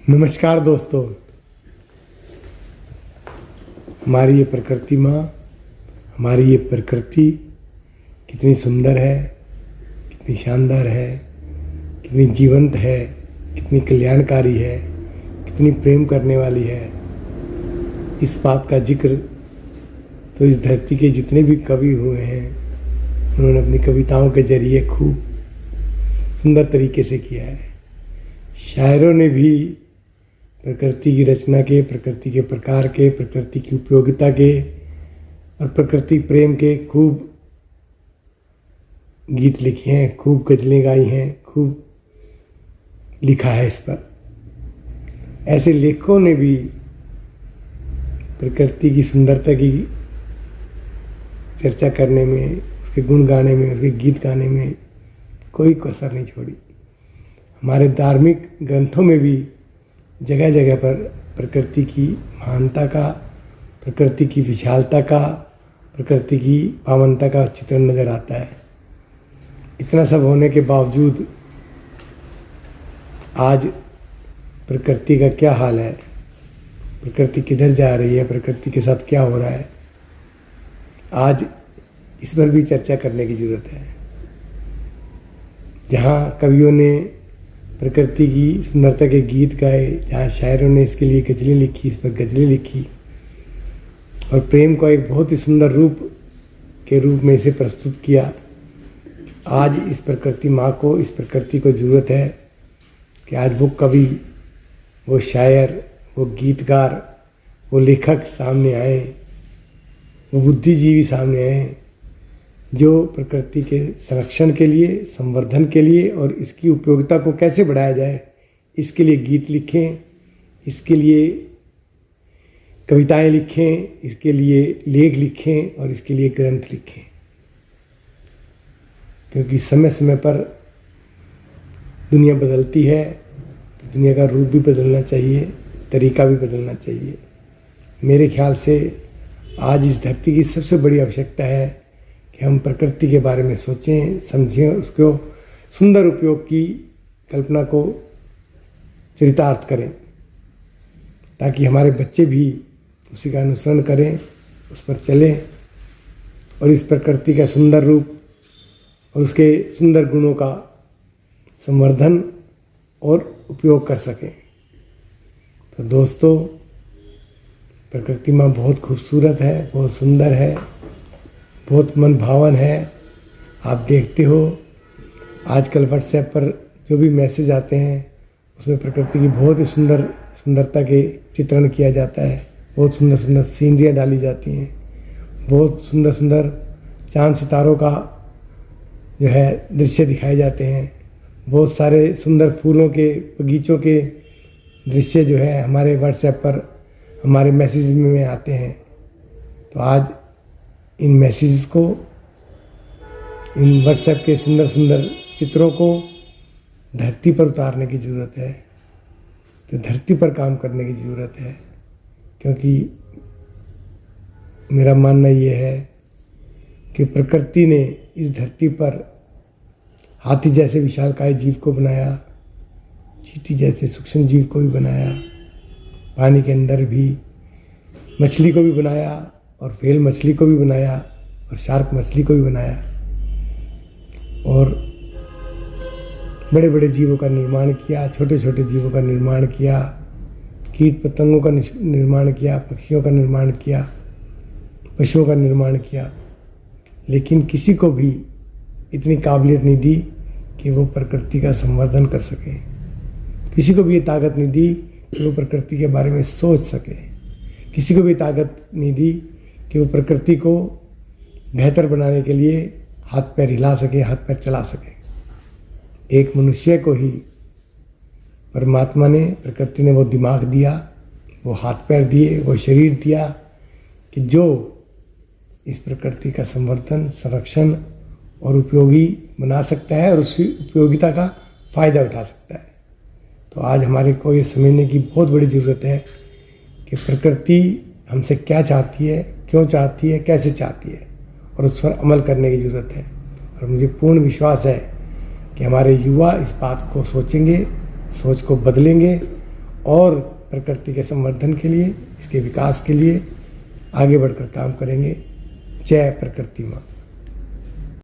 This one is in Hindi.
नमस्कार दोस्तों। हमारी ये प्रकृति माँ, हमारी ये प्रकृति कितनी सुंदर है, कितनी शानदार है, कितनी जीवंत है, कितनी कल्याणकारी है, कितनी प्रेम करने वाली है। इस बात का जिक्र तो इस धरती के जितने भी कवि हुए हैं उन्होंने अपनी कविताओं के जरिए खूब सुंदर तरीके से किया है। शायरों ने भी प्रकृति की रचना के, प्रकृति के प्रकार के, प्रकृति की उपयोगिता के और प्रकृति प्रेम के खूब गीत लिखे हैं, खूब गज़लें गाई हैं, खूब लिखा है इस पर। ऐसे लेखकों ने भी प्रकृति की सुंदरता की चर्चा करने में, उसके गुण गाने में, उसके गीत गाने में कोई कसर नहीं छोड़ी। हमारे धार्मिक ग्रंथों में भी जगह जगह पर प्रकृति की महानता का, प्रकृति की विशालता का, प्रकृति की पावनता का चित्रण नज़र आता है। इतना सब होने के बावजूद आज प्रकृति का क्या हाल है, प्रकृति किधर जा रही है, प्रकृति के साथ क्या हो रहा है, आज इस पर भी चर्चा करने की ज़रूरत है। जहाँ कवियों ने प्रकृति की सुंदरता के गीत गाए, जहाँ शायरों ने इसके लिए गज़लें लिखी, इस पर गज़लें लिखी और प्रेम को एक बहुत ही सुंदर रूप के रूप में इसे प्रस्तुत किया। आज इस प्रकृति माँ को, इस प्रकृति को ज़रूरत है कि आज वो कवि, वो शायर, वो गीतकार, वो लेखक सामने आए, वो बुद्धिजीवी सामने आए जो प्रकृति के संरक्षण के लिए, संवर्धन के लिए और इसकी उपयोगिता को कैसे बढ़ाया जाए इसके लिए गीत लिखें, इसके लिए कविताएं लिखें, इसके लिए लेख लिखें और इसके लिए ग्रंथ लिखें। क्योंकि समय समय पर दुनिया बदलती है तो दुनिया का रूप भी बदलना चाहिए, तरीका भी बदलना चाहिए। मेरे ख्याल से आज इस धरती की सबसे बड़ी आवश्यकता है कि हम प्रकृति के बारे में सोचें, समझें, उसको सुंदर उपयोग की कल्पना को चरितार्थ करें ताकि हमारे बच्चे भी उसी का अनुसरण करें, उस पर चलें और इस प्रकृति का सुंदर रूप और उसके सुंदर गुणों का संवर्धन और उपयोग कर सकें। तो दोस्तों, प्रकृति माँ बहुत खूबसूरत है, बहुत सुंदर है, बहुत मन भावन है। आप देखते हो आजकल व्हाट्सएप पर जो भी मैसेज आते हैं उसमें प्रकृति की बहुत ही सुंदरता के चित्रण किया जाता है। बहुत सुंदर सुंदर सीनरियाँ डाली जाती हैं, बहुत सुंदर सुंदर चांद सितारों का जो है दृश्य दिखाए जाते हैं। बहुत सारे सुंदर फूलों के बगीचों के दृश्य जो है हमारे व्हाट्सएप पर, हमारे मैसेज में आते हैं। तो आज इन मैसेज को, इन व्हाट्सएप के सुंदर सुंदर चित्रों को धरती पर उतारने की ज़रूरत है, तो धरती पर काम करने की ज़रूरत है। क्योंकि मेरा मानना ये है कि प्रकृति ने इस धरती पर हाथी जैसे विशालकाय जीव को बनाया, चींटी जैसे सूक्ष्म जीव को भी बनाया, पानी के अंदर भी मछली को भी बनाया और व्हेल मछली को भी बनाया और शार्क मछली को भी बनाया और बड़े बड़े जीवों का निर्माण किया, छोटे छोटे जीवों का निर्माण किया, कीट पतंगों का निर्माण किया, पक्षियों का निर्माण किया, पशुओं का निर्माण किया। लेकिन किसी को भी इतनी काबिलियत नहीं दी कि वो प्रकृति का संवर्धन कर सके। किसी को भी ये ताकत नहीं दी कि वो प्रकृति के बारे में सोच सके। किसी को भी ताकत नहीं दी कि वो प्रकृति को बेहतर बनाने के लिए हाथ पैर हिला सके, हाथ पैर चला सके। एक मनुष्य को ही परमात्मा ने, प्रकृति ने वो दिमाग दिया, वो हाथ पैर दिए, वो शरीर दिया कि जो इस प्रकृति का संवर्धन, संरक्षण और उपयोगी बना सकता है और उसकी उपयोगिता का फ़ायदा उठा सकता है। तो आज हमारे को ये समझने की बहुत बड़ी ज़रूरत है कि प्रकृति हमसे क्या चाहती है, क्यों चाहती है, कैसे चाहती है और उस पर अमल करने की ज़रूरत है। और मुझे पूर्ण विश्वास है कि हमारे युवा इस बात को सोचेंगे, सोच को बदलेंगे और प्रकृति के संवर्धन के लिए, इसके विकास के लिए आगे बढ़कर काम करेंगे। जय प्रकृति माँ।